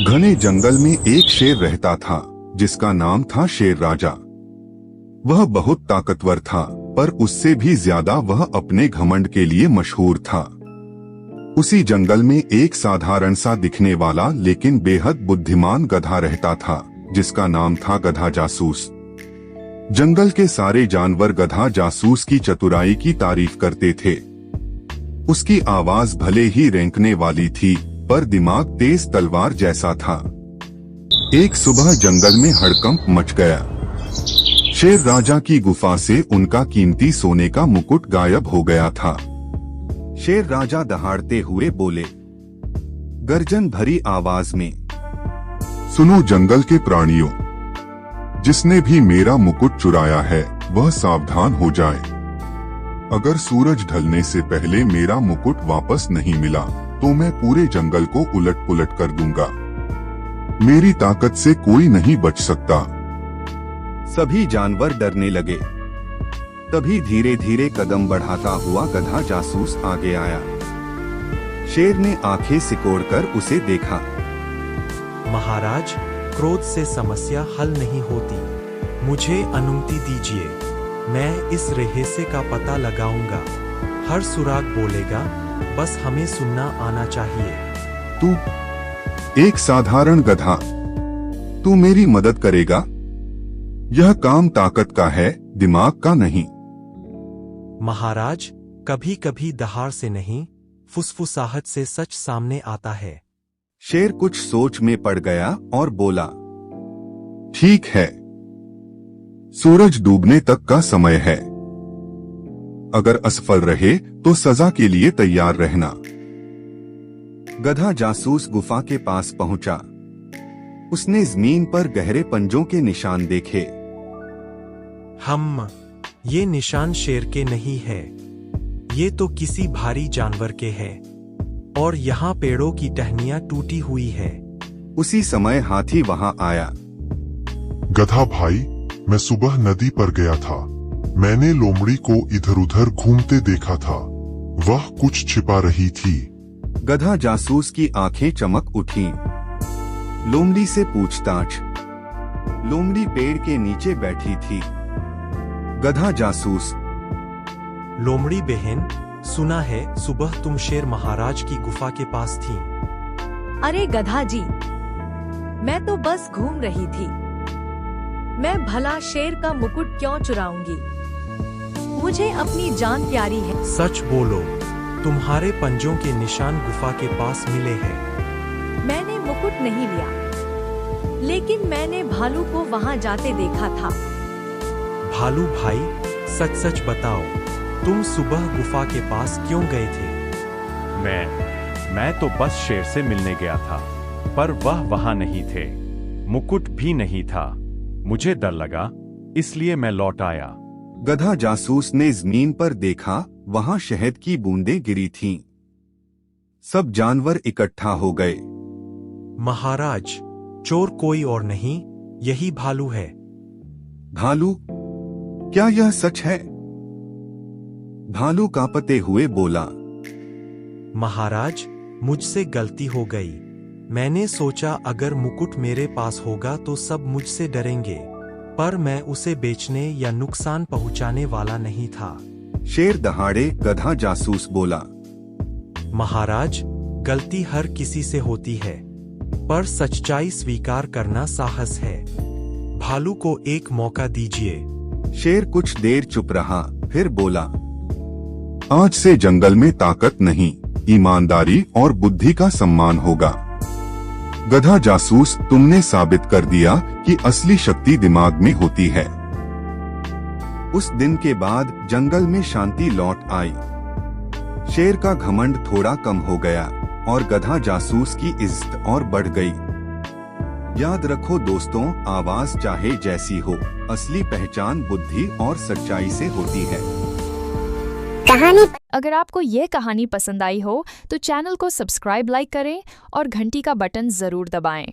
घने जंगल में एक शेर रहता था जिसका नाम था शेर राजा। वह बहुत ताकतवर था, पर उससे भी ज्यादा वह अपने घमंड के लिए मशहूर था। उसी जंगल में एक साधारण सा दिखने वाला लेकिन बेहद बुद्धिमान गधा रहता था जिसका नाम था गधा जासूस। जंगल के सारे जानवर गधा जासूस की चतुराई की तारीफ करते थे। उसकी आवाज भले ही रेंकने वाली थी, पर दिमाग तेज तलवार जैसा था। एक सुबह जंगल में हड़कंप मच गया। शेर राजा की गुफा से उनका कीमती सोने का मुकुट गायब हो गया था। शेर राजा दहाड़ते हुए बोले, गर्जन भरी आवाज में, सुनो जंगल के प्राणियों, जिसने भी मेरा मुकुट चुराया है वह सावधान हो जाए। अगर सूरज ढलने से पहले मेरा मुकुट वापस नहीं मिला तो मैं पूरे जंगल को उलट पुलट कर दूंगा। मेरी ताकत से कोई नहीं बच सकता। सभी जानवर डरने लगे। तभी धीरे धीरे कदम बढ़ाता हुआ गधा जासूस आगे आया। शेर ने आंखें सिकोड़कर उसे देखा। महाराज, क्रोध से समस्या हल नहीं होती। मुझे अनुमति दीजिए, मैं इस रहस्य का पता लगाऊंगा। हर सुराग बोलेगा, बस हमें सुनना आना चाहिए। तू एक साधारण गधा, तू मेरी मदद करेगा? यह काम ताकत का है, दिमाग का नहीं। महाराज, कभी कभी दहाड़ से नहीं, फुसफुसाहट से सच सामने आता है। शेर कुछ सोच में पड़ गया और बोला, ठीक है, सूरज डूबने तक का समय है। अगर असफल रहे तो सजा के लिए तैयार रहना। गधा जासूस गुफा के पास पहुंचा। उसने जमीन पर गहरे पंजों के निशान देखे। ये निशान शेर के नहीं है, ये तो किसी भारी जानवर के हैं। और यहाँ पेड़ों की टहनियां टूटी हुई है। उसी समय हाथी वहां आया। गधा भाई, मैं सुबह नदी पर गया था। मैंने लोमड़ी को इधर उधर घूमते देखा था। वह कुछ छिपा रही थी। गधा जासूस की आंखें चमक उठीं। लोमड़ी से पूछताछ। लोमड़ी पेड़ के नीचे बैठी थी। गधा जासूस, लोमड़ी बहन, सुना है सुबह तुम शेर महाराज की गुफा के पास थी। अरे गधा जी, मैं तो बस घूम रही थी। मैं भला शेर का मुकुट क्यों चुराऊंगी? मुझे अपनी जान प्यारी है। सच बोलो, तुम्हारे पंजों के निशान गुफा के पास मिले हैं। मैंने मुकुट नहीं लिया, लेकिन मैंने भालू को वहां जाते देखा था। भालू भाई, सच सच बताओ, तुम सुबह गुफा के पास क्यों गए थे? मैं तो बस शेर से मिलने गया था, पर वह वहां नहीं थे। मुकुट भी नहीं था। मुझे डर लगा, इसलिए मैं लौट आया। गधा जासूस ने जमीन पर देखा, वहां शहद की बूंदें गिरी थीं। सब जानवर इकट्ठा हो गए। महाराज, चोर कोई और नहीं, यही भालू है। भालू? क्या यह सच है? भालू कांपते हुए बोला, महाराज, मुझसे गलती हो गई। मैंने सोचा अगर मुकुट मेरे पास होगा तो सब मुझसे डरेंगे, पर मैं उसे बेचने या नुकसान पहुंचाने वाला नहीं था। शेर दहाड़े गधा जासूस बोला, महाराज, गलती हर किसी से होती है, पर सच्चाई स्वीकार करना साहस है। भालू को एक मौका दीजिए। शेर कुछ देर चुप रहा, फिर बोला, आज से जंगल में ताकत नहीं, ईमानदारी और बुद्धि का सम्मान होगा। गधा जासूस, तुमने साबित कर दिया कि असली शक्ति दिमाग में होती है। उस दिन के बाद जंगल में शांति लौट आई। शेर का घमंड थोड़ा कम हो गया और गधा जासूस की इज्जत और बढ़ गई। याद रखो दोस्तों, आवाज चाहे जैसी हो, असली पहचान बुद्धि और सच्चाई से होती है। अगर आपको ये कहानी पसंद आई हो तो चैनल को सब्सक्राइब, लाइक करें और घंटी का बटन जरूर दबाएं।